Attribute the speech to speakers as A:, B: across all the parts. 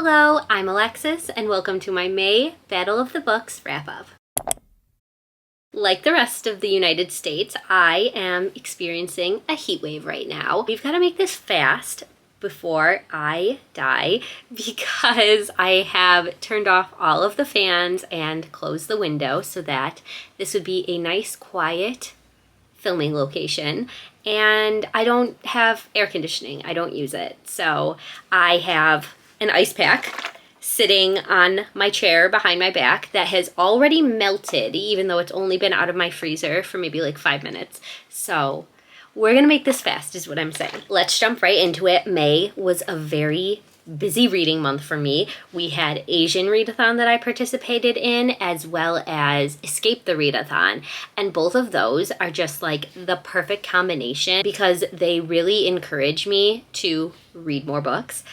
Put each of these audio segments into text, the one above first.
A: Hello, I'm Alexis, and welcome to my May Battle of the Books wrap-up. Like the rest of the United States, I am experiencing a heat wave right now. We've got to make this fast before I die because I have turned off all of the fans and closed the window so that this would be a nice, quiet filming location. And I don't have air conditioning. I don't use it. So I have an ice pack sitting on my chair behind my back that has already melted, even though it's only been out of my freezer for maybe like 5 minutes. So we're gonna make this fast is what I'm saying. Let's jump right into it. May was a very busy reading month for me. We had Asian Readathon that I participated in, as well as Escape the Readathon. And both of those are just like the perfect combination because they really encourage me to read more books.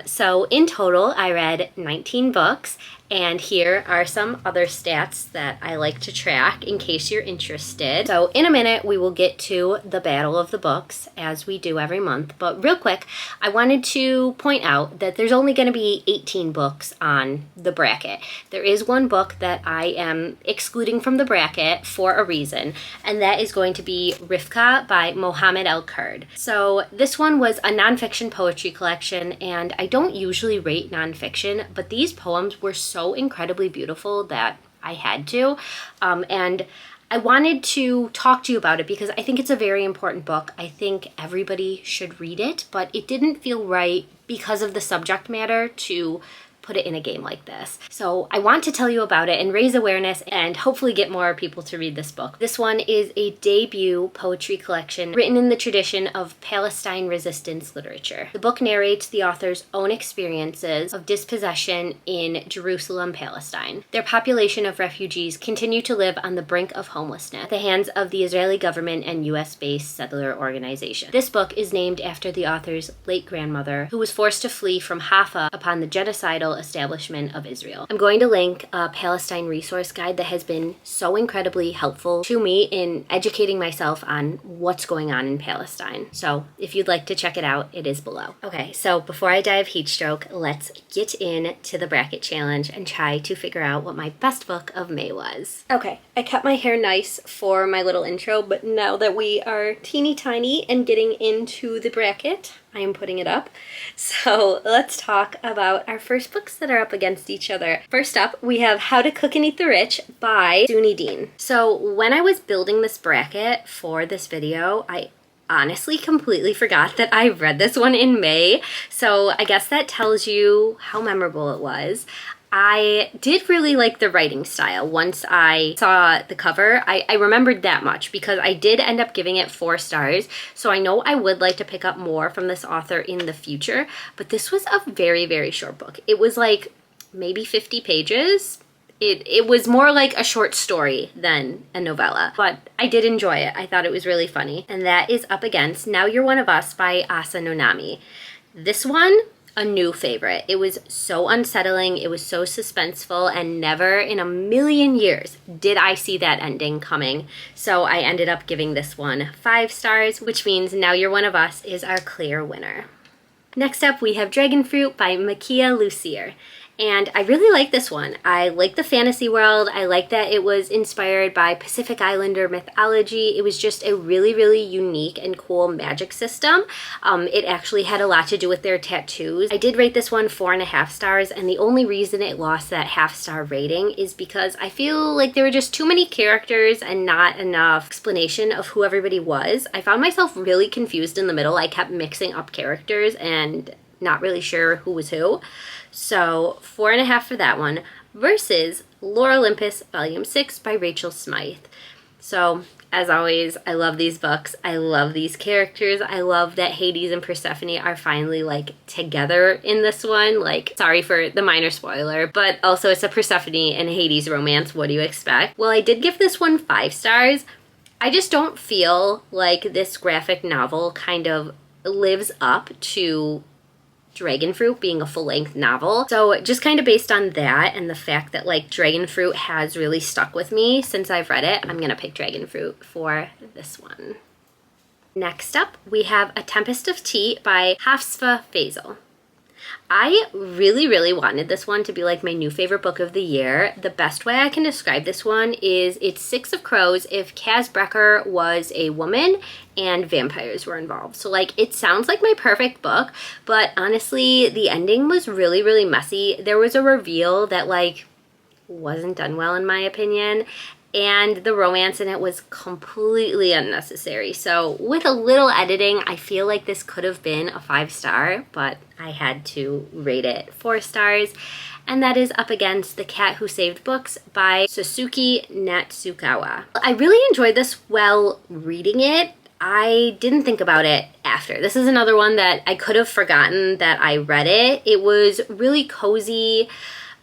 A: So in total, I read 19 books, and here are some other stats that I like to track in case you're interested. So in a minute, we will get to the Battle of the Books, as we do every month. But real quick, I wanted to point out that there's only going to be 18 books on the bracket. There is one book that I am excluding from the bracket for a reason, and that is going to be Rifqa by Mohammed El-Kurd. So this one was a nonfiction poetry collection, and I don't usually rate nonfiction, but these poems were so incredibly beautiful that I had to. And I wanted to talk to you about it because I think it's a very important book. I think everybody should read it, but it didn't feel right because of the subject matter to put it in a game like this. So I want to tell you about it and raise awareness and hopefully get more people to read this book. This one is a debut poetry collection written in the tradition of Palestine resistance literature. The book narrates the author's own experiences of dispossession in Jerusalem, Palestine. Their population of refugees continue to live on the brink of homelessness at the hands of the Israeli government and US-based settler organization. This book is named after the author's late grandmother, who was forced to flee from Haifa upon the genocidal establishment of Israel. I'm going to link a Palestine resource guide that has been so incredibly helpful to me in educating myself on what's going on in Palestine. So if you'd like to check it out, it is below. Okay, so before I dive heatstroke, let's get into the bracket challenge and try to figure out what my best book of May was. Okay, I kept my hair nice for my little intro, but now that we are teeny tiny and getting into the bracket, I am putting it up. So let's talk about our first books that are up against each other. First up, we have How to Cook and Eat the Rich by Suni Dean. So when I was building this bracket for this video, I honestly completely forgot that I read this one in May. So I guess that tells you how memorable it was. I did really like the writing style. Once I saw the cover, I remembered that much because I did end up giving it 4 stars. So I know I would like to pick up more from this author in the future, but this was a very, very short book. It was like maybe 50 pages. It was more like a short story than a novella, but I did enjoy it. I thought it was really funny. And that is up against Now You're One of Us by Asa Nonami. This one, a new favorite. It was so unsettling, it was so suspenseful, and never in a million years did I see that ending coming. So I ended up giving this one 5 stars, which means Now You're One of Us is our clear winner. Next up, we have Dragonfruit by Makia Lussier. And I really like this one. I like the fantasy world. I like that it was inspired by Pacific Islander mythology. It was just a really, really unique and cool magic system. It actually had a lot to do with their tattoos. I did rate this one 4.5 stars, and the only reason it lost that half-star rating is because I feel like there were just too many characters and not enough explanation of who everybody was. I found myself really confused in the middle. I kept mixing up characters and not really sure who was who. So 4.5 for that one versus Lore Olympus Volume 6 by Rachel Smythe. So as always, I love these books. I love these characters. I love that Hades and Persephone are finally like together in this one. Like, sorry for the minor spoiler, but also it's a Persephone and Hades romance. What do you expect? Well, I did give this one 5 stars. I just don't feel like this graphic novel kind of lives up to Dragonfruit being a full-length novel. So just kind of based on that and the fact that like Dragonfruit has really stuck with me since I've read it, I'm gonna pick Dragonfruit for this one. Next up, we have A Tempest of Tea by Hafsa Faisal. I really, really wanted this one to be like my new favorite book of the year. The best way I can describe this one is it's Six of Crows if Kaz Brekker was a woman and vampires were involved. So like it sounds like my perfect book, but honestly the ending was really, really messy. There was a reveal that like wasn't done well in my opinion, and the romance in it was completely unnecessary. So with a little editing, I feel like this could have been a 5-star, but I had to rate it 4 stars. And that is Up Against The Cat Who Saved Books by Sasuke Natsukawa. I really enjoyed this while reading it. I didn't think about it after. This is another one that I could have forgotten that I read it. It was really cozy,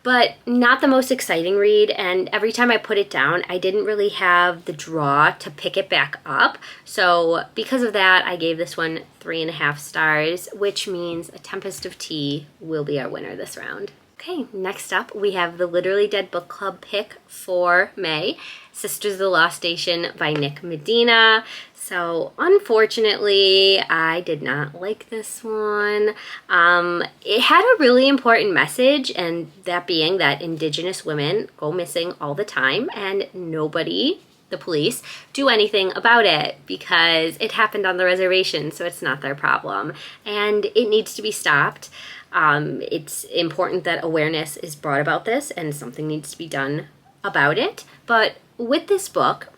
A: but not the most exciting read, and every time I put it down, I didn't really have the draw to pick it back up. So because of that, I gave this one 3.5 stars, which means A Tempest of Tea will be our winner this round. Okay, next up we have the Literally Dead Book Club pick for May, Sisters of the Lost Station by Nick Medina. So unfortunately, I did not like this one. It had a really important message, and that being that Indigenous women go missing all the time and nobody, the police, do anything about it because it happened on the reservation, so it's not their problem. And it needs to be stopped. It's important that awareness is brought about this and something needs to be done about it. But with this book,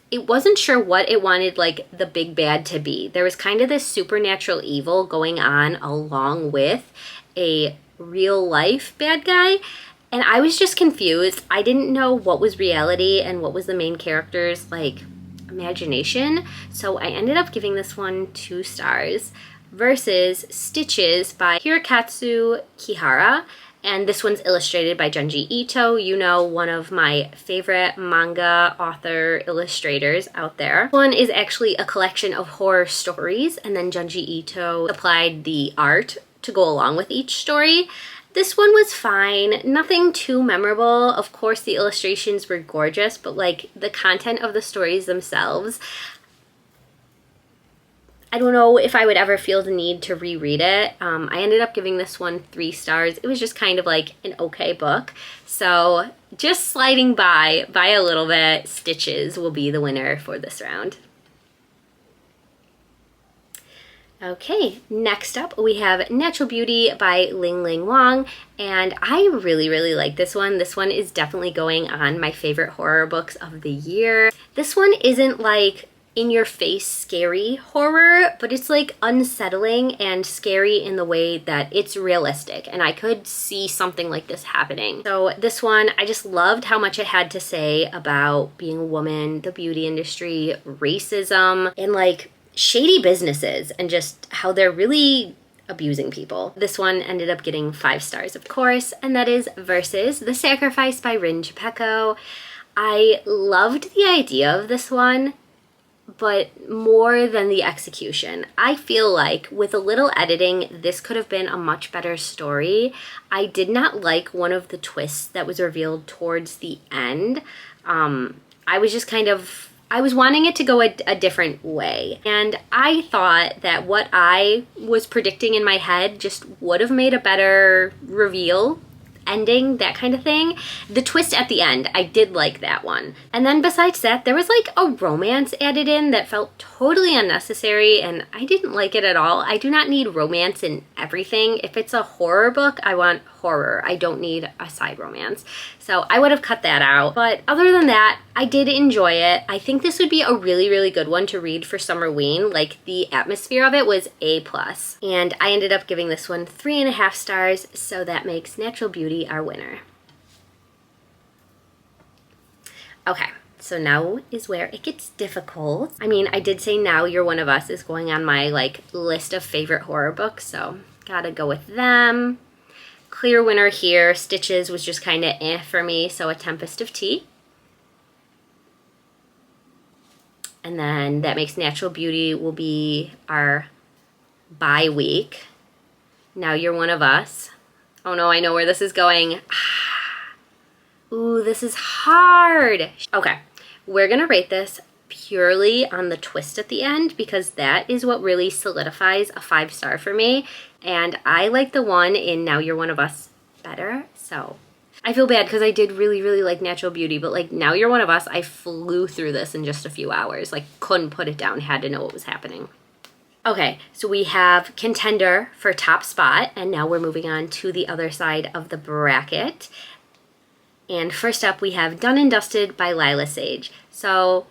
A: it wasn't sure what it wanted like the big bad to be. There was kind of this supernatural evil going on along with a real life bad guy. And I was just confused. I didn't know what was reality and what was the main character's like imagination. So I ended up giving this one 2 stars versus Stitches by Hirokazu Kihara. And this one's illustrated by Junji Ito, you know, one of my favorite manga author illustrators out there. One is actually a collection of horror stories, and then Junji Ito applied the art to go along with each story. This one was fine, nothing too memorable. Of course, the illustrations were gorgeous, but like the content of the stories themselves, I don't know if I would ever feel the need to reread it. I ended up giving this one 3 stars. It was just kind of like an okay book. So just sliding by a little bit, Stitches will be the winner for this round. Okay, next up we have Natural Beauty by Ling Ling Wang, and I really, really like this one. This one is definitely going on my favorite horror books of the year. This one isn't like in-your-face scary horror, but it's like unsettling and scary in the way that it's realistic, and I could see something like this happening. So this one, I just loved how much it had to say about being a woman, the beauty industry, racism, and like shady businesses, and just how they're really abusing people. This one ended up getting 5 stars, of course, and that is Versus The Sacrifice by Rin Chupeco. I loved the idea of this one, but more than the execution. I feel like with a little editing, this could have been a much better story. I did not like one of the twists that was revealed towards the end. I was just kind of, I was wanting it to go a different way. And I thought that what I was predicting in my head just would have made a better reveal, ending, that kind of thing. The twist at the end, I did like that one. And then besides that, there was like a romance added in that felt totally unnecessary, and I didn't like it at all. I do not need romance in everything. If it's a horror book, I want horror. I don't need a side romance. So I would have cut that out. But other than that, I did enjoy it. I think this would be a really, really good one to read for Summerween. Like, the atmosphere of it was A+. And I ended up giving this one 3.5 stars, so that makes Natural Beauty our winner. Okay, so now is where it gets difficult. I mean, I did say Now You're One of Us is going on my like list of favorite horror books, so gotta go with them. Clear winner here. Stitches was just kind of eh for me, so A Tempest of Tea. And then that makes Natural Beauty will be our bye week. Now You're One of Us. Oh no, I know where this is going. Ooh, this is hard. Okay, we're gonna rate this purely on the twist at the end because that is what really solidifies a 5 star for me. And I like the one in Now You're One of Us better. So I feel bad because I did really, really like Natural Beauty, but like Now You're One of Us, I flew through this in just a few hours. Like couldn't put it down, had to know what was happening. Okay, so we have Contender for top spot, and now we're moving on to the other side of the bracket. And first up, we have Done and Dusted by Lila Sage. So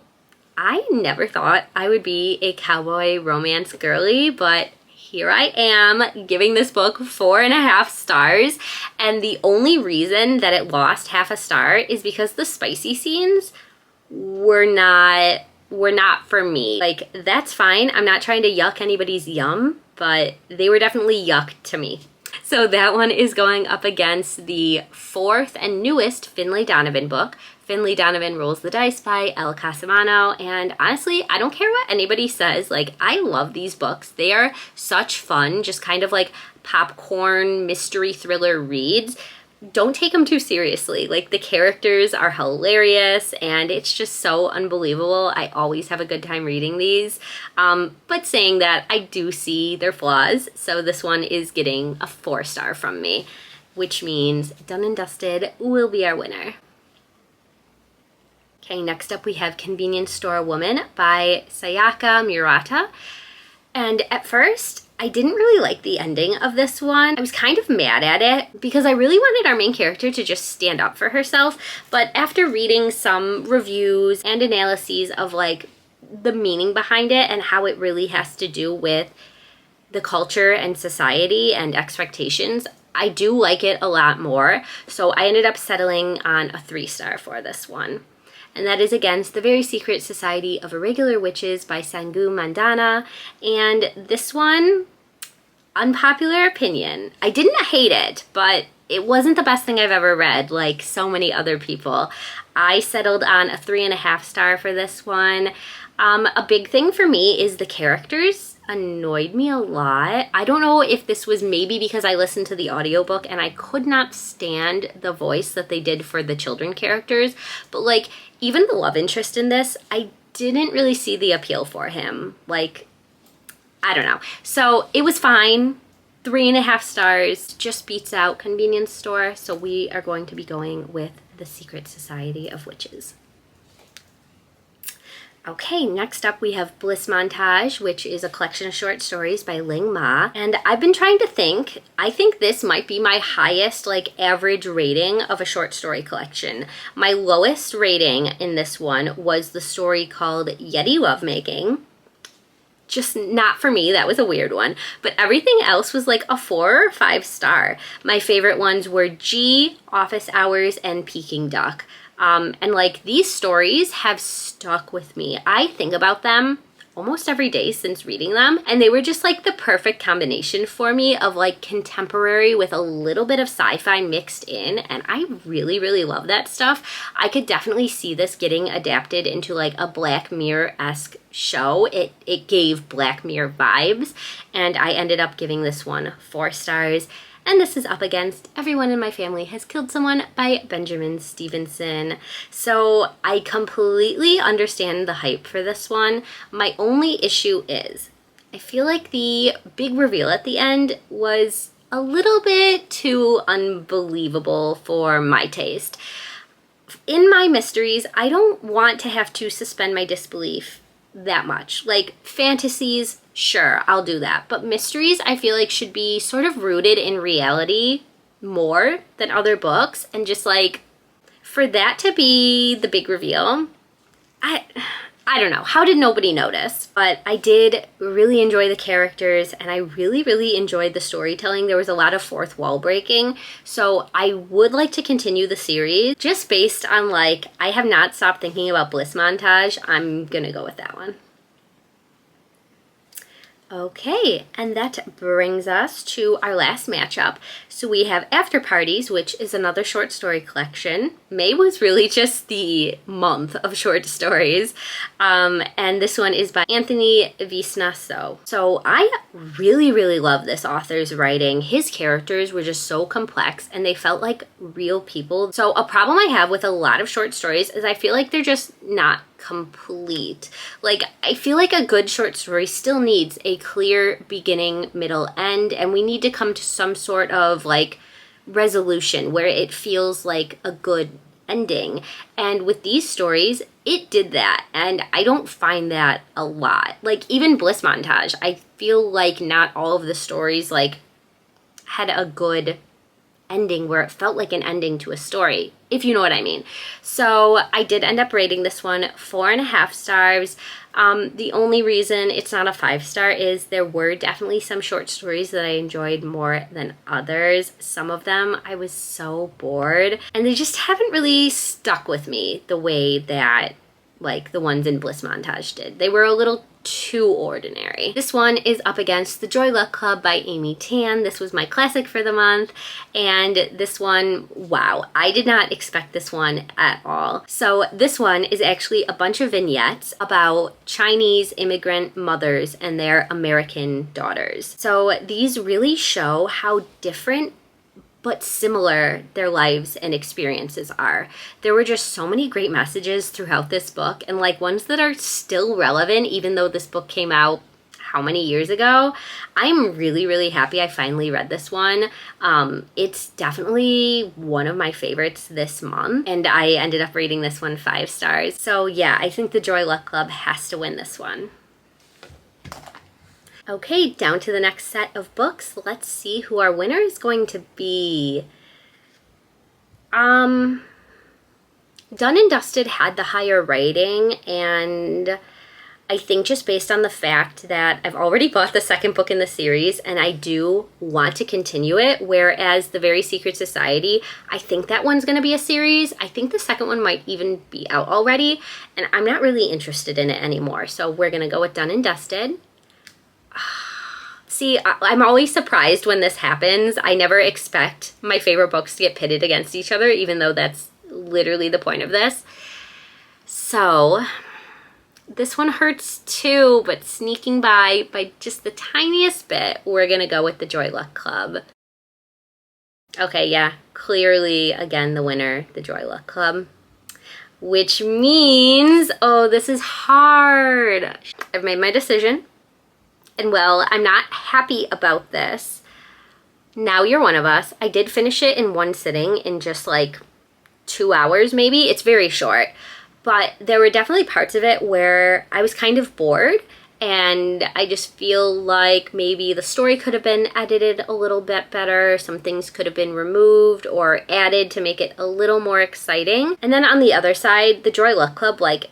A: I never thought I would be a cowboy romance girly, but here I am giving this book 4.5 stars. And the only reason that it lost half a star is because the spicy scenes were not for me. Like, that's fine. I'm not trying to yuck anybody's yum, but they were definitely yuck to me. So that one is going up against the 4th and newest Finlay Donovan book, Finlay Donovan Rolls the Dice by Elle Cosimano. And honestly, I don't care what anybody says. Like, I love these books. They are such fun, just kind of like popcorn mystery thriller reads. Don't take them too seriously. Like, the characters are hilarious and it's just so unbelievable. I always have a good time reading these. But saying that, I do see their flaws. So this one is getting a 4-star from me, which means Done and Dusted will be our winner. Okay, next up we have Convenience Store Woman by Sayaka Murata. And at first, I didn't really like the ending of this one. I was kind of mad at it because I really wanted our main character to just stand up for herself. But after reading some reviews and analyses of like the meaning behind it and how it really has to do with the culture and society and expectations, I do like it a lot more. So I ended up settling on a 3-star for this one. And that is against The Very Secret Society of Irregular Witches by Sangu Mandana. And this one, unpopular opinion. I didn't hate it, but it wasn't the best thing I've ever read, like so many other people. I settled on a 3.5 star for this one. A big thing for me is the characters annoyed me a lot. I don't know if this was maybe because I listened to the audiobook and I could not stand the voice that they did for the children characters, but like even the love interest in this, I didn't really see the appeal for him. Like, I don't know. So it was fine. 3.5 stars, just beats out Convenience Store. So we are going to be going with The Secret Society of Witches. Okay, next up we have Bliss Montage, which is a collection of short stories by Ling Ma. And I've been trying to think, I think this might be my highest like average rating of a short story collection. My lowest rating in this one was the story called Yeti Lovemaking. Just not for me, that was a weird one. But everything else was like a 4 or 5 star. My favorite ones were G, Office Hours, and Peking Duck. And like these stories have stuck with me. I think about them almost every day since reading them, and they were just like the perfect combination for me of like contemporary with a little bit of sci-fi mixed in, and I really, really love that stuff. I could definitely see this getting adapted into like a Black Mirror-esque show. It gave Black Mirror vibes, and I ended up giving this one 4 stars. And this is up against Everyone in My Family Has Killed Someone by Benjamin Stevenson. So I completely understand the hype for this one. My only issue is I feel like the big reveal at the end was a little bit too unbelievable for my taste. In my mysteries, I don't want to have to suspend my disbelief that much. Like fantasies, sure, I'll do that. But mysteries, I feel like should be sort of rooted in reality more than other books. And just like, for that to be the big reveal, I don't know. How did nobody notice? But I did really enjoy the characters and I really, really enjoyed the storytelling. There was a lot of fourth wall breaking. So I would like to continue the series just based on like, I have not stopped thinking about Bliss Montage. I'm gonna go with that one. Okay, and that brings us to our last matchup. So we have After Parties, which is another short story collection. May was really just the month of short stories. And this one is by Anthony Visnaso. So I really, really love this author's writing. His characters were just so complex and they felt like real people. So a problem I have with a lot of short stories is I feel like they're just not complete. Like, I feel like a good short story still needs a clear beginning, middle, end, and we need to come to some sort of like resolution where it feels like a good ending. And with these stories, it did that, and I don't find that a lot. Like, even Bliss Montage, I feel like not all of the stories like had a good ending where it felt like an ending to a story, if you know what I mean. So I did end up rating this one 4.5 stars. The only reason it's not a 5-star is there were definitely some short stories that I enjoyed more than others. Some of them I was so bored, and they just haven't really stuck with me the way that like the ones in Bliss Montage did. They were a little too ordinary. This one is up against The Joy Luck Club by Amy Tan. This was my classic for the month, and this one, wow, I did not expect this one at all. So this one is actually a bunch of vignettes about Chinese immigrant mothers and their American daughters. So these really show how different but similar their lives and experiences are. There were just so many great messages throughout this book, and like ones that are still relevant even though this book came out how many years ago. I'm really, really happy I finally read this one. It's definitely one of my favorites this month, and I ended up rating this one 5 stars. So yeah, I think The Joy Luck Club has to win this one. Okay, down to the next set of books. Let's see who our winner is going to be. Done and Dusted had the higher rating, and I think just based on the fact that I've already bought the second book in the series and I do want to continue it, whereas The Very Secret Society, I think that one's going to be a series. I think the second one might even be out already, and I'm not really interested in it anymore. So we're going to go with Done and Dusted. See, I'm always surprised when this happens. I never expect my favorite books to get pitted against each other, even though that's literally the point of this. So this one hurts too, but sneaking by just the tiniest bit, we're gonna go with The Joy Luck Club. Okay, yeah, clearly, again, the winner, The Joy Luck Club. Which means, oh, this is hard. I've made my decision. And well, I'm not happy about this. Now You're One of Us. I did finish it in one sitting in just like 2 hours maybe. It's very short. But there were definitely parts of it where I was kind of bored, and I just feel like maybe the story could have been edited a little bit better. Some things could have been removed or added to make it a little more exciting. And then on the other side, The Joy Luck Club, like,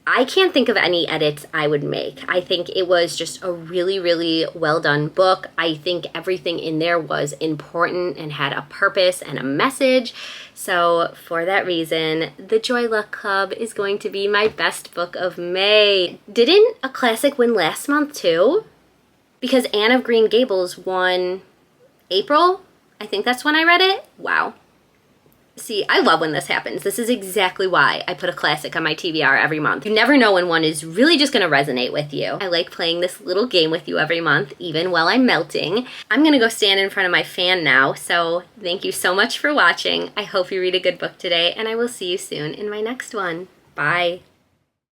A: I can't think of any edits I would make. I think it was just a really, really well done book. I think everything in there was important and had a purpose and a message. So for that reason, The Joy Luck Club is going to be my best book of May. Didn't a classic win last month too? Because Anne of Green Gables won April. I think that's when I read it. Wow. See, I love when this happens. This is exactly why I put a classic on my TBR every month. You never know when one is really just going to resonate with you. I like playing this little game with you every month, even while I'm melting. I'm going to go stand in front of my fan now, so thank you so much for watching. I hope you read a good book today, and I will see you soon in my next one. Bye.